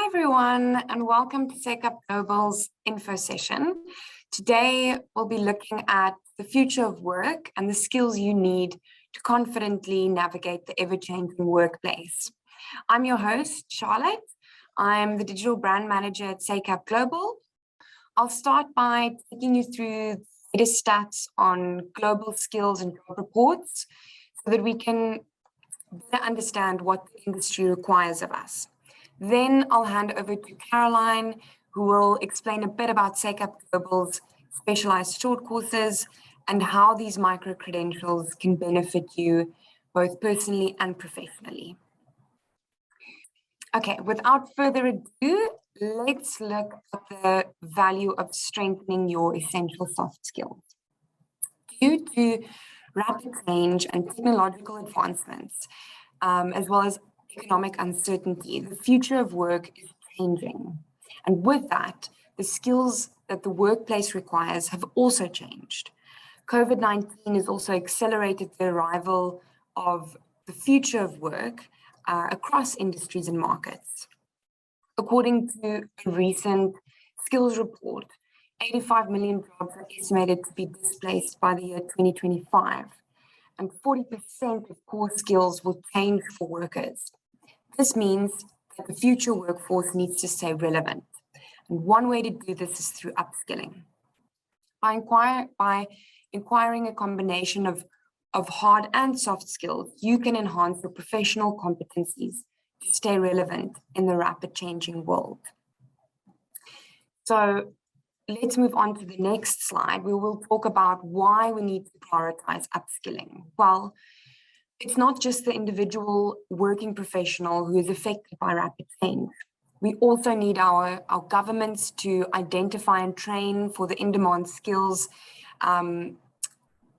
Hi everyone, and welcome to SACAP Global's info session. Today we'll be looking at the future of work and the skills you need to confidently navigate the ever-changing workplace. I'm your host, Charlotte. I'm the Digital Brand Manager at SACAP Global. I'll start by taking you through the latest stats on global skills and job reports so that we can better understand what the industry requires of us. Then I'll hand over to Karolyne, who will explain a bit about SACAP Global's specialized short courses and how these micro-credentials can benefit you both personally and professionally. Okay, without further ado, let's look at the value of strengthening your essential soft skills. Due to rapid change and technological advancements, as well as economic uncertainty, the future of work is changing. And with that, the skills that the workplace requires have also changed. COVID-19 has also accelerated the arrival of the future of work across industries and markets. According to a recent skills report, 85 million jobs are estimated to be displaced by the year 2025, and 40% of core skills will change for workers. This means that the future workforce needs to stay relevant. And one way to do this is through upskilling. By acquiring a combination of hard and soft skills, you can enhance your professional competencies to stay relevant in the rapid changing world. So let's move on to the next slide. We will talk about why we need to prioritize upskilling. Well, it's not just the individual working professional who is affected by rapid change. We also need our governments to identify and train for the in-demand skills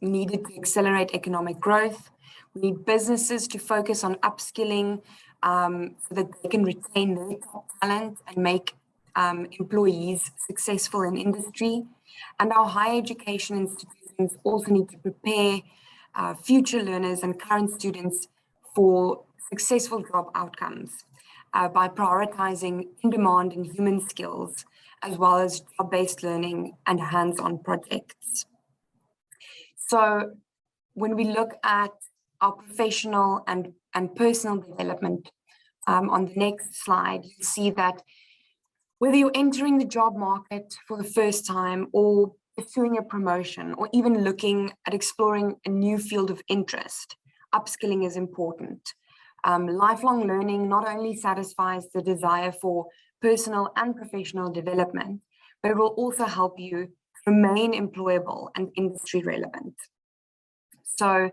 needed to accelerate economic growth. We need businesses to focus on upskilling so that they can retain their top talent and make employees successful in industry. And our higher education institutions also need to prepare future learners and current students for successful job outcomes by prioritizing in-demand and human skills, as well as job-based learning and hands-on projects. So when we look at our professional and personal development on the next slide, you see that whether you're entering the job market for the first time or pursuing a promotion, or even looking at exploring a new field of interest, upskilling is important. Lifelong learning not only satisfies the desire for personal and professional development, but it will also help you remain employable and industry relevant. So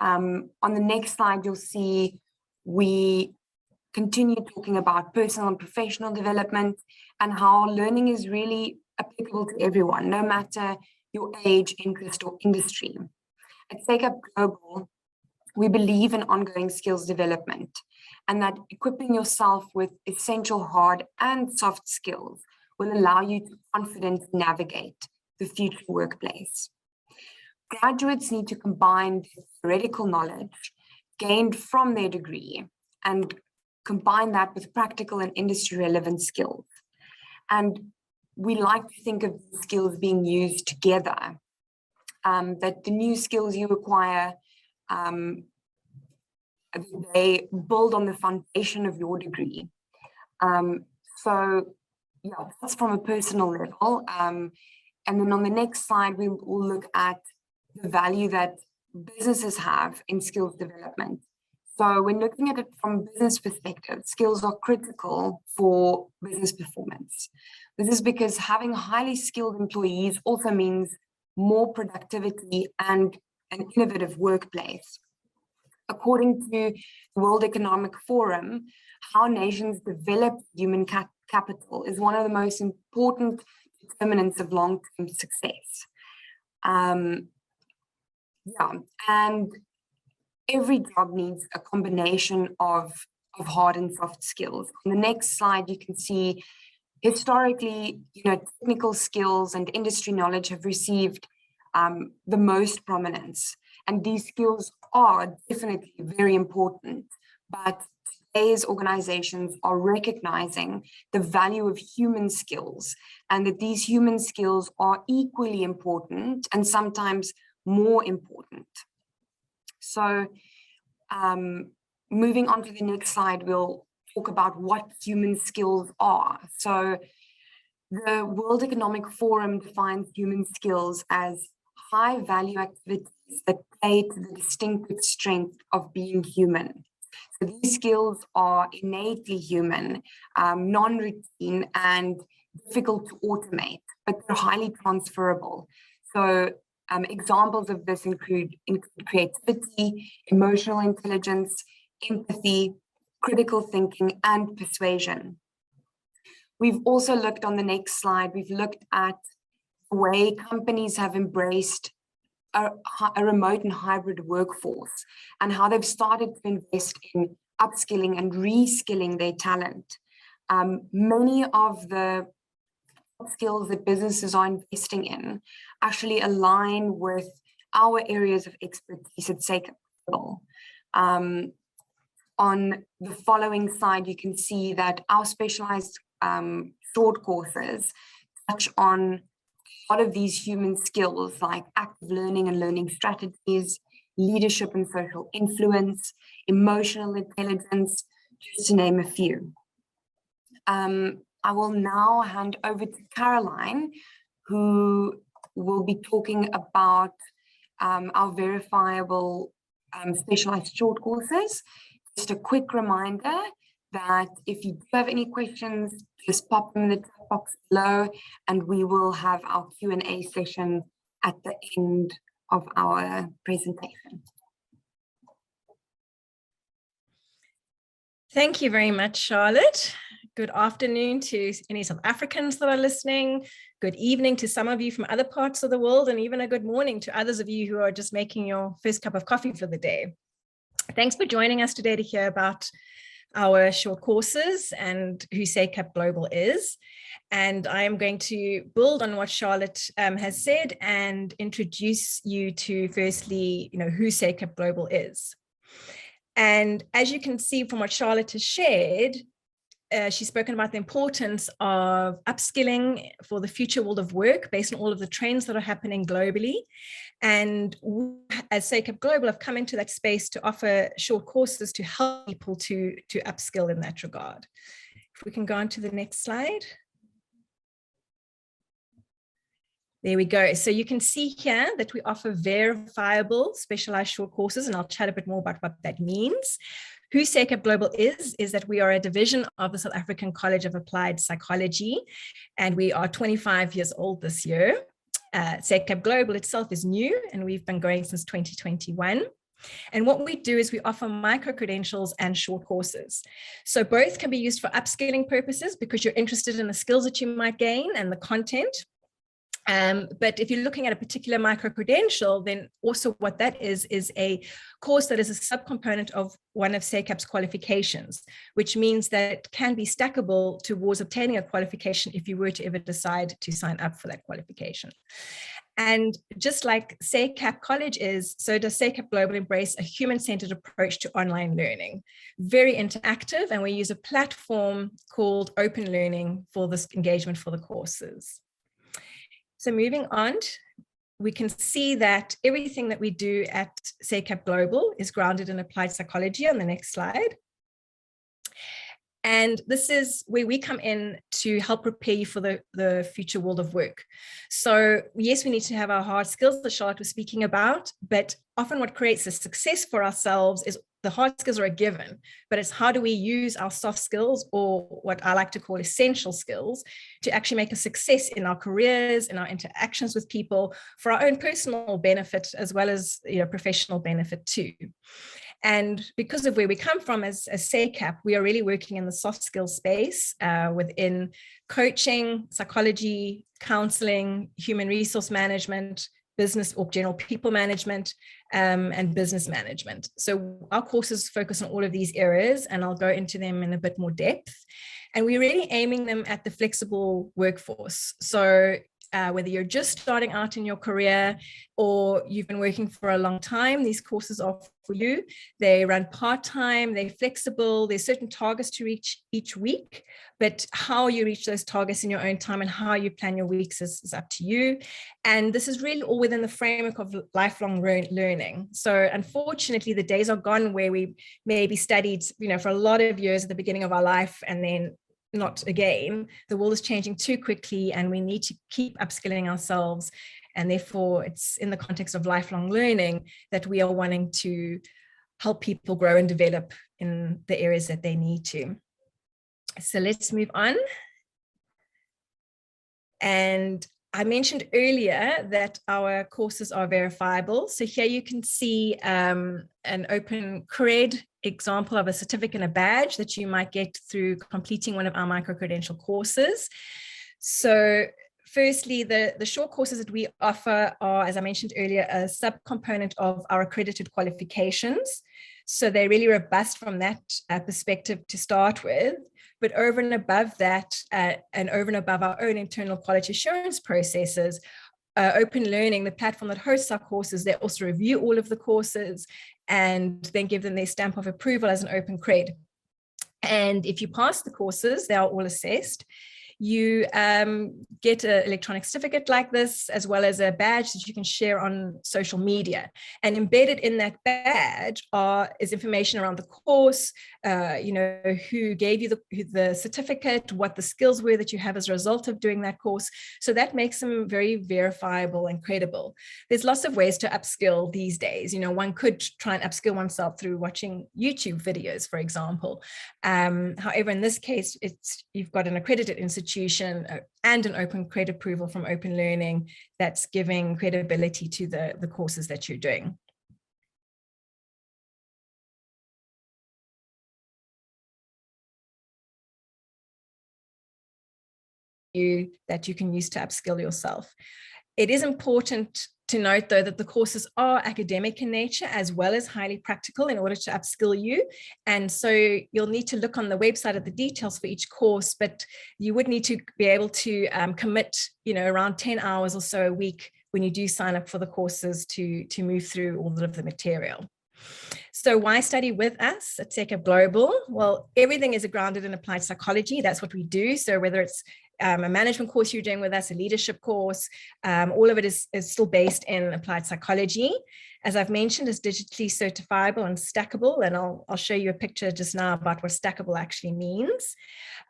on the next slide, you'll see we continue talking about personal and professional development and how learning is really applicable to everyone, no matter your age, interest, or industry. At SACAP Global, we believe in ongoing skills development and that equipping yourself with essential hard and soft skills will allow you to confidently navigate the future workplace. Graduates need to combine theoretical knowledge gained from their degree and combine that with practical and industry relevant skills. And we like to think of these skills being used together, that the new skills you acquire, they build on the foundation of your degree. So yeah, that's from a personal level. And then on the next slide, we will look at the value that businesses have in skills development. So when looking at it from a business perspective, skills are critical for business performance. This is because having highly skilled employees also means more productivity and an innovative workplace. According to the World Economic Forum, how nations develop human capital is one of the most important determinants of long-term success. And every job needs a combination of hard and soft skills. On the next slide, you can see historically, technical skills and industry knowledge have received the most prominence. And these skills are definitely very important. But today's organizations are recognizing the value of human skills, and that these human skills are equally important and sometimes more important. So moving on to the next slide, we'll talk about what human skills are. So the World Economic Forum defines human skills as high value activities that play to the distinctive strength of being human. So these skills are innately human, non-routine, and difficult to automate, but they're highly transferable. So examples of this include creativity, emotional intelligence, empathy, critical thinking, and persuasion. We've also looked on the next slide, we've looked at the way companies have embraced a remote and hybrid workforce, and how they've started to invest in upskilling and reskilling their talent. Many of the skills that businesses are investing in actually align with our areas of expertise at SACAP. On the following slide, you can see that our specialized short courses touch on a lot of these human skills like active learning and learning strategies, leadership and social influence, emotional intelligence, just to name a few. I will now hand over to Karolyne, who will be talking about our verifiable specialized short courses. Just a quick reminder that if you do have any questions, just pop them in the chat box below, and we will have our Q&A session at the end of our presentation. Thank you very much, Charlotte. Good afternoon to any South Africans that are listening. Good evening to some of you from other parts of the world, and even a good morning to others of you who are just making your first cup of coffee for the day. Thanks for joining us today to hear about our short courses and who SACAP Global is. And I am going to build on what Charlotte has said and introduce you to, firstly, who SACAP Global is. And as you can see from what Charlotte has shared, she's spoken about the importance of upskilling for the future world of work based on all of the trends that are happening globally. And we, as SACAP Global, have come into that space to offer short courses to help people to upskill in that regard. If we can go on to the next slide. There we go. So you can see here that we offer verifiable specialized short courses, and I'll chat a bit more about what that means. Who SACAP Global is that we are a division of the South African College of Applied Psychology, and we are 25 years old this year. SACAP Global itself is new, and we've been going since 2021. And what we do is we offer micro-credentials and short courses. So both can be used for upskilling purposes because you're interested in the skills that you might gain and the content. But if you're looking at a particular micro-credential, then also what that is a course that is a subcomponent of one of SACAP's qualifications, which means that it can be stackable towards obtaining a qualification if you were to ever decide to sign up for that qualification. And just like SACAP College is, so does SACAP Global embrace a human-centered approach to online learning. Very interactive, and we use a platform called Open Learning for this engagement for the courses. So moving on, we can see that everything that we do at SACAP Global is grounded in applied psychology on the next slide. And this is where we come in to help prepare you for the future world of work. So yes, we need to have our hard skills that Charlotte was speaking about, but often what creates a success for ourselves is the hard skills are a given, but it's how do we use our soft skills, or what I like to call essential skills, to actually make a success in our careers, in our interactions with people, for our own personal benefit, as well as professional benefit too. And because of where we come from as SACAP, we are really working in the soft skills space within coaching, psychology, counseling, human resource management, business or general people management, and business management. So our courses focus on all of these areas, and I'll go into them in a bit more depth. And we're really aiming them at the flexible workforce. So whether you're just starting out in your career or you've been working for a long time, these courses are for you. They run part-time, they're flexible, there's certain targets to reach each week, but how you reach those targets in your own time and how you plan your weeks is up to you. And this is really all within the framework of lifelong learning. So unfortunately, the days are gone where we maybe studied, for a lot of years at the beginning of our life and then not again. The world is changing too quickly and we need to keep upskilling ourselves. And therefore, it's in the context of lifelong learning that we are wanting to help people grow and develop in the areas that they need to. So let's move on. And I mentioned earlier that our courses are verifiable. So here you can see an open cred example of a certificate and a badge that you might get through completing one of our micro-credential courses. So firstly, the short courses that we offer are, as I mentioned earlier, a subcomponent of our accredited qualifications. So they're really robust from that perspective to start with. But over and above that, and over and above our own internal quality assurance processes, Open Learning, the platform that hosts our courses, they also review all of the courses and then give them their stamp of approval as an open cred. And if you pass the courses, they are all assessed. You get an electronic certificate like this, as well as a badge that you can share on social media. And embedded in that badge is information around the course, who gave you the certificate, what the skills were that you have as a result of doing that course. So that makes them very verifiable and credible. There's lots of ways to upskill these days. One could try and upskill oneself through watching YouTube videos, for example. However, in this case, you've got an accredited institution and an open cred approval from Open Learning that's giving credibility to the courses that you're doing. That you can use to upskill yourself. It is important to note, though, that the courses are academic in nature as well as highly practical in order to upskill you. And so you'll need to look on the website at the details for each course, but you would need to be able to commit, around 10 hours or so a week when you do sign up for the courses to move through all of the material. So why study with us at SACAP Global? Well, everything is grounded in applied psychology. That's what we do. So whether it's a management course you're doing with us, a leadership course, all of it is still based in applied psychology. As I've mentioned, it's digitally certifiable and stackable, and I'll show you a picture just now about what stackable actually means.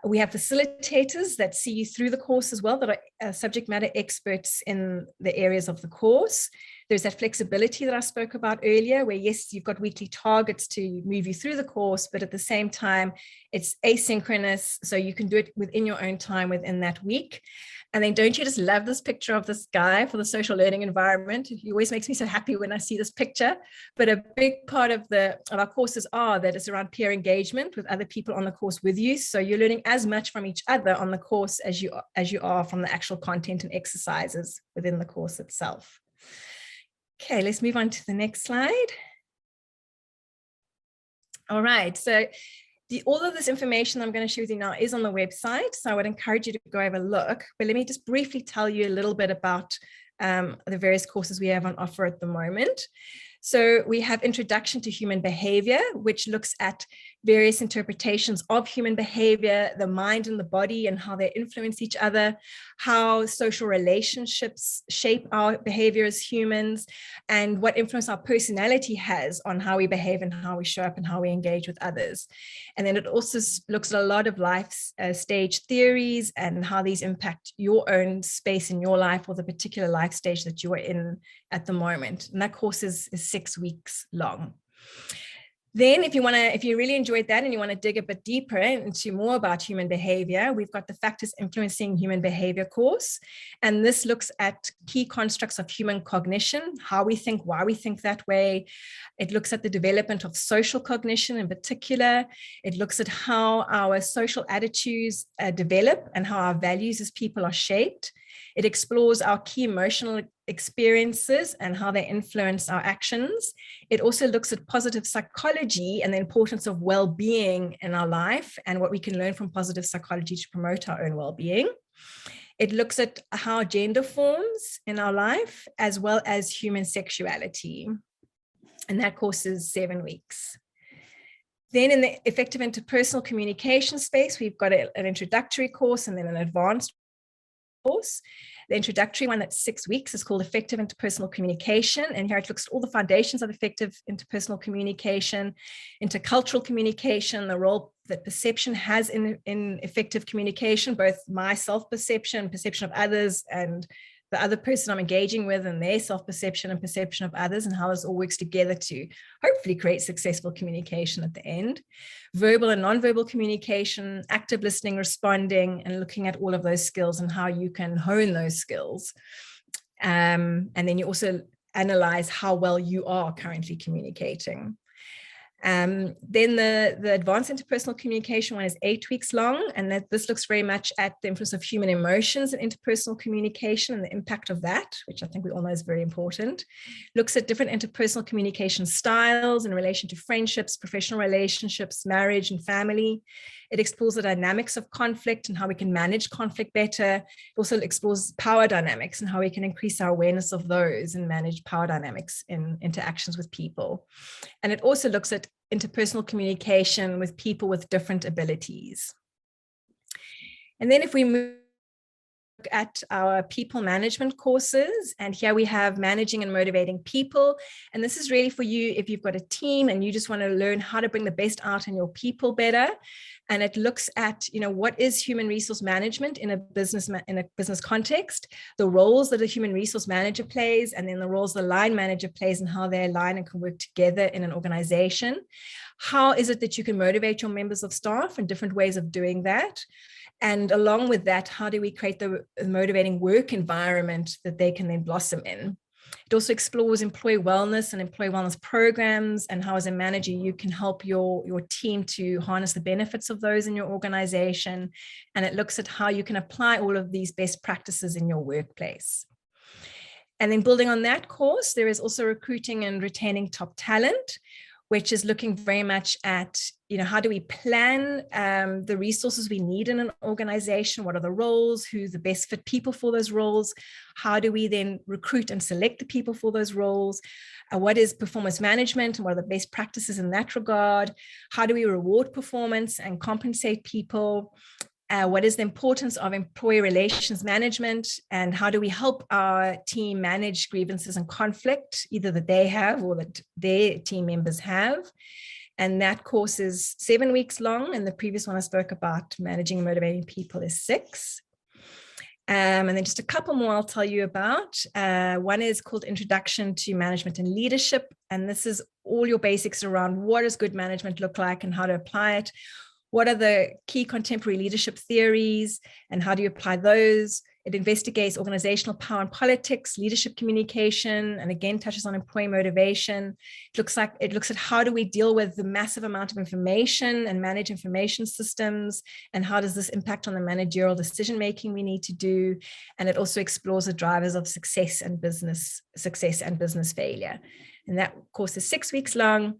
We have facilitators that see you through the course as well, that are subject matter experts in the areas of the course. There's that flexibility that I spoke about earlier, where yes, you've got weekly targets to move you through the course, but at the same time, it's asynchronous, so you can do it within your own time within that week. And then don't you just love this picture of this guy for the social learning environment? He always makes me so happy when I see this picture. But a big part of our courses are that it's around peer engagement with other people on the course with you. So you're learning as much from each other on the course as you are from the actual content and exercises within the course itself. Okay, let's move on to the next slide. All right, so all of this information I'm going to share with you now is on the website, so I would encourage you to go have a look. But let me just briefly tell you a little bit about the various courses we have on offer at the moment. So we have Introduction to Human Behavior, which looks at various interpretations of human behavior, the mind and the body, and how they influence each other, how social relationships shape our behavior as humans, and what influence our personality has on how we behave and how we show up and how we engage with others. And then it also looks at a lot of life stage theories and how these impact your own space in your life or the particular life stage that you are in at the moment. And that course is 6 weeks long. Then if you really enjoyed that and you want to dig a bit deeper into more about human behavior, we've got the Factors Influencing Human Behavior course. And this looks at key constructs of human cognition, how we think, why we think that way. It looks at the development of social cognition in particular. It looks at how our social attitudes develop and how our values as people are shaped. It explores our key emotional experiences and how they influence our actions. It also looks at positive psychology and the importance of well-being in our life and what we can learn from positive psychology to promote our own well-being. It looks at how gender forms in our life, as well as human sexuality. And that course is 7 weeks. Then in the effective interpersonal communication space, we've got an introductory course and then an advanced course. The introductory one that's 6 weeks is called Effective Interpersonal Communication. And here it looks at all the foundations of effective interpersonal communication, intercultural communication, the role that perception has in effective communication, both my self-perception, perception of others, and the other person I'm engaging with, and their self-perception and perception of others, and how this all works together to hopefully create successful communication at the end. Verbal and non-verbal communication, active listening, responding, and looking at all of those skills and how you can hone those skills. And then you also analyze how well you are currently communicating. Then the advanced interpersonal communication one is 8 weeks long, and this looks very much at the influence of human emotions and interpersonal communication and the impact of that, which I think we all know is very important. Looks at different interpersonal communication styles in relation to friendships, professional relationships, marriage, and family. It explores the dynamics of conflict and how we can manage conflict better. It also explores power dynamics and how we can increase our awareness of those and manage power dynamics in interactions with people. And it also looks at interpersonal communication with people with different abilities. And then if we move at our people management courses, and here we have managing and motivating people. And this is really for you if you've got a team and you just want to learn how to bring the best out in your people better. And it looks at, what is human resource management in a business context, the roles that a human resource manager plays, and then the roles the line manager plays and how they align and can work together in an organization. How is it that you can motivate your members of staff and different ways of doing that? And along with that, how do we create the motivating work environment that they can then blossom in? It also explores employee wellness and employee wellness programs, and how as a manager you can help your team to harness the benefits of those in your organization. And it looks at how you can apply all of these best practices in your workplace. And then building on that course, there is also recruiting and retaining top talent, which is looking very much at, how do we plan the resources we need in an organization? What are the roles? Who's the best fit people for those roles? How do we then recruit and select the people for those roles? What is performance management and what are the best practices in that regard? How do we reward performance and compensate people? What is the importance of employee relations management, and how do we help our team manage grievances and conflict, either that they have or that their team members have? And that course is 7 weeks long, and the previous one I spoke about, managing and motivating people, is 6. And then just a couple more I'll tell you about. One is called Introduction to Management and Leadership, and this is all your basics around what does good management look like and how to apply it. What are the key contemporary leadership theories and how do you apply those? It investigates organizational power and politics, leadership communication, and again touches on employee motivation. It looks at how do we deal with the massive amount of information and manage information systems, and how does this impact on the managerial decision making we need to do? And it also explores the drivers of success and business failure. And that course is 6 weeks long.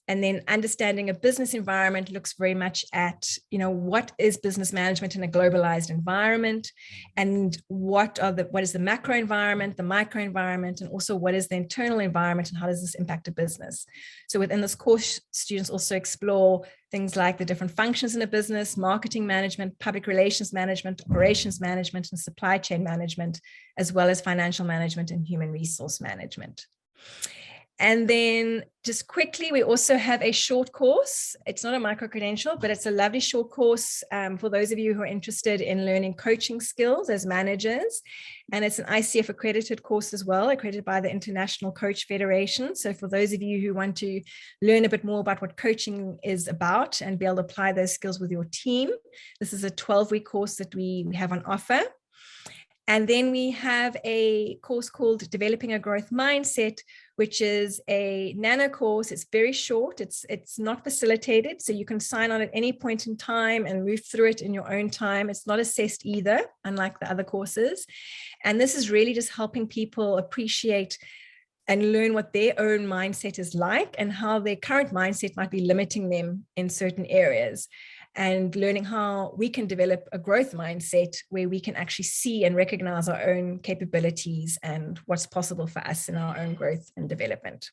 And then understanding a business environment looks very much at, what is business management in a globalized environment, and what is the macro environment, the micro environment, and also what is the internal environment and how does this impact a business? So within this course, students also explore things like the different functions in a business, marketing management, public relations management, operations management, and supply chain management, as well as financial management and human resource management. And then just quickly, we also have a short course. It's not a micro-credential, but it's a lovely short course for those of you who are interested in learning coaching skills as managers. And it's an ICF accredited course as well, accredited by the International Coach Federation. So for those of you who want to learn a bit more about what coaching is about and be able to apply those skills with your team, this is a 12-week course that we have on offer. And then we have a course called Developing a Growth Mindset, which is a nano course. It's very short. It's not facilitated, so you can sign on at any point in time and move through it in your own time. It's not assessed either, unlike the other courses. And this is really just helping people appreciate and learn what their own mindset is like and how their current mindset might be limiting them in certain areas. and learning how we can develop a growth mindset where we can actually see and recognize our own capabilities and what's possible for us in our own growth and development.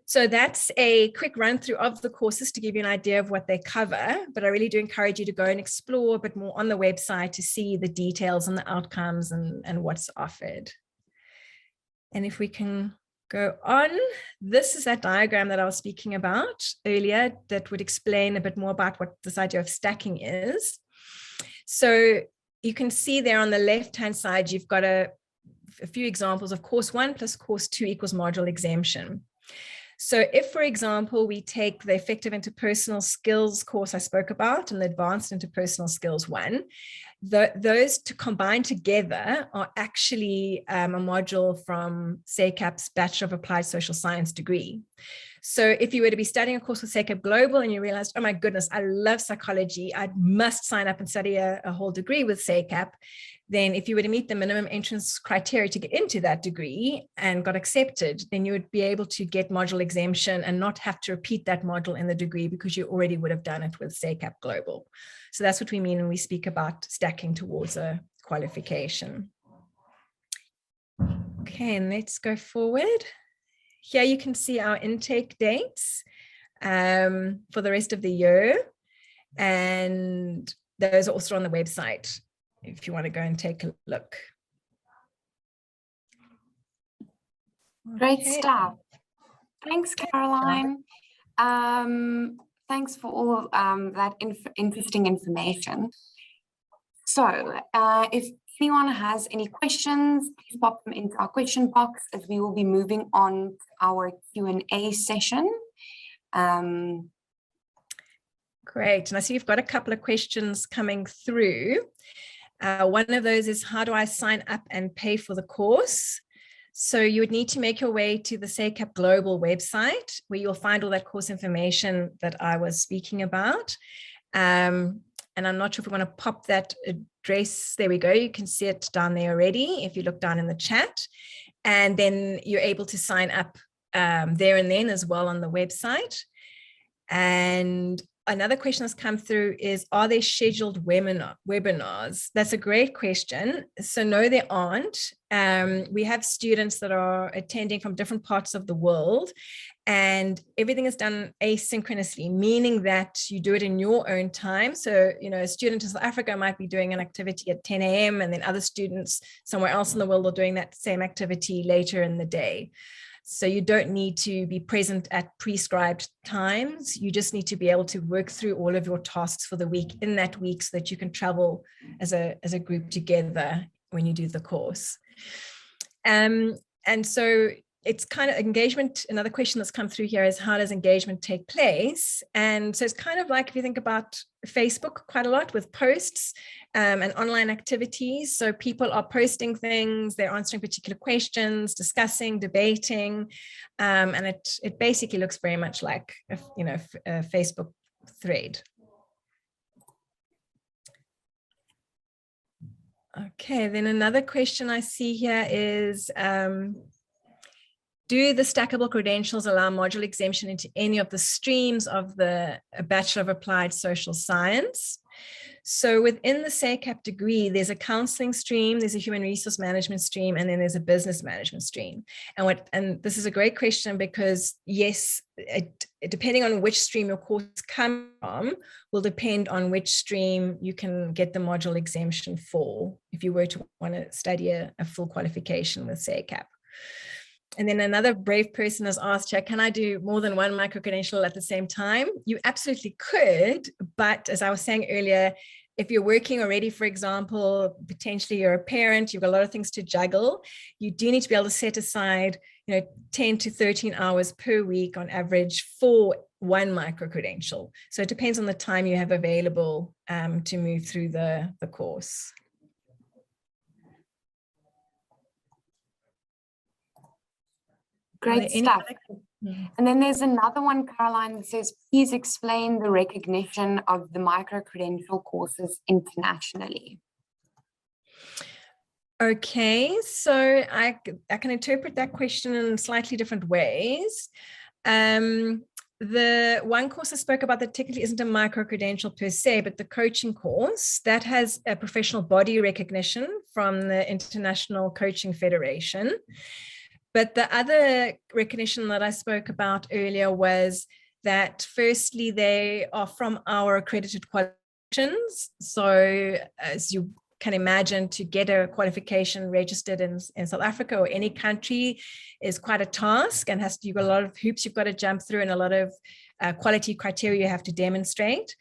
So that's a quick run through of the courses to give you an idea of what they cover, but I really do encourage you to go and explore a bit more on the website to see the details and the outcomes and what's offered. And if we can go on, this is that diagram that I was speaking about earlier that would explain a bit more about what this idea of stacking is. So you can see there on the left-hand side, you've got a few examples of course 1 plus course 2 equals module exemption. So if, for example, we take the effective interpersonal skills course I spoke about and the advanced interpersonal skills one, those to combine together are actually a module from SACAP's Bachelor of Applied Social Science degree. So if you were to be studying a course with SACAP Global and you realized, oh my goodness, I love psychology, I must sign up and study a whole degree with SACAP, then if you were to meet the minimum entrance criteria to get into that degree and got accepted, then you would be able to get module exemption and not have to repeat that module in the degree because you already would have done it with SACAP Global. So that's what we mean when we speak about stacking towards a qualification. Okay, and let's go forward. Here you can see our intake dates for the rest of the year, and those are also on the website if you want to go and take a look. Great stuff. Thanks, Karolyne. Thanks for all that interesting information. So if anyone has any questions, please pop them into our question box as we will be moving on to our Q&A session. Great. And I see you've got a couple of questions coming through. One of those is, how do I sign up and pay for the course? So you would need to make your way to the SACAP Global website where you'll find all that course information that I was speaking about. And I'm not sure if we want to pop that address. There we go. You can see it down there already if you look down in the chat. And then you're able to sign up there and then as well on the website. And another question that's come through is, are there scheduled webinars? That's a great question. So no, there aren't. We have students that are attending from different parts of the world, and everything is done asynchronously, meaning that you do it in your own time. So, you know, a student in South Africa might be doing an activity at 10 a.m. and then other students somewhere else in the world are doing that same activity later in the day. So you don't need to be present at prescribed times. You just need to be able to work through all of your tasks for the week in that week so that you can travel as a group together when you do the course. And so it's kind of engagement. Another question that's come through here is, how does engagement take place? And so it's kind of like, if you think about Facebook quite a lot with posts and online activities. So people are posting things, they're answering particular questions, discussing, debating, and it basically looks very much like a Facebook thread. Okay, then another question I see here is, do the stackable credentials allow module exemption into any of the streams of the Bachelor of Applied Social Science? So within the SACAP degree, there's a counseling stream, there's a human resource management stream, and then there's a business management stream. And this is a great question because, yes, depending on which stream your course comes from, will depend on which stream you can get the module exemption for if you were to want to study a full qualification with SACAP. And then another brave person has asked, can I do more than one micro-credential at the same time? You absolutely could, but as I was saying earlier, if you're working already, for example, potentially you're a parent, you've got a lot of things to juggle, you do need to be able to set aside 10 to 13 hours per week on average for one micro-credential. So it depends on the time you have available to move through the course. Great stuff. And then there's another one, Karolyne, that says, please explain the recognition of the micro-credential courses internationally. Okay, so I can interpret that question in slightly different ways. the one course I spoke about that technically isn't a micro-credential per se, but the coaching course, that has a professional body recognition from the International Coaching Federation. But the other recognition that I spoke about earlier was that firstly, they are from our accredited qualifications. So as you can imagine, to get a qualification registered in South Africa or any country is quite a task, and you've got a lot of hoops you've got to jump through and a lot of quality criteria you have to demonstrate.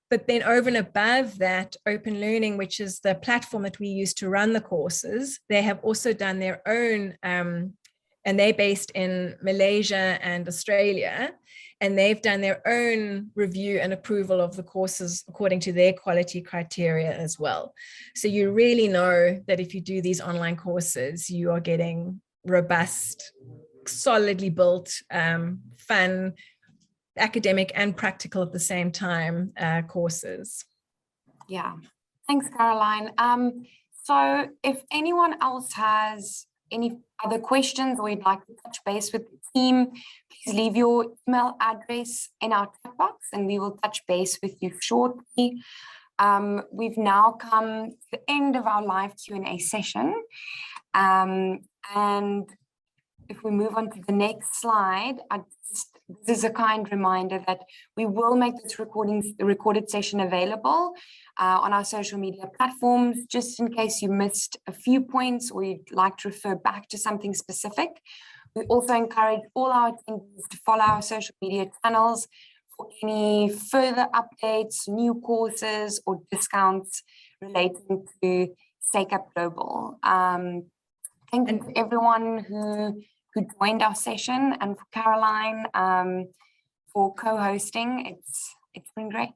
But then over and above that, Open Learning, which is the platform that we use to run the courses, they have also done their own, and they're based in Malaysia and Australia, and they've done their own review and approval of the courses according to their quality criteria as well. So you really know that if you do these online courses, you are getting robust, solidly built, fun, academic and practical at the same time courses. Yeah, thanks, Karolyne. So if anyone else has any other questions or you'd like to touch base with the team, please leave your email address in our chat box and we will touch base with you shortly. We've now come to the end of our live Q&A session. And if we move on to the next slide, this is a kind reminder that we will make this recorded session available on our social media platforms, just in case you missed a few points or you'd like to refer back to something specific. We also encourage all our attendees to follow our social media channels for any further updates, new courses, or discounts relating to SACAP Global. Thank you to everyone who joined our session, and for Karolyne for co-hosting. It's been great.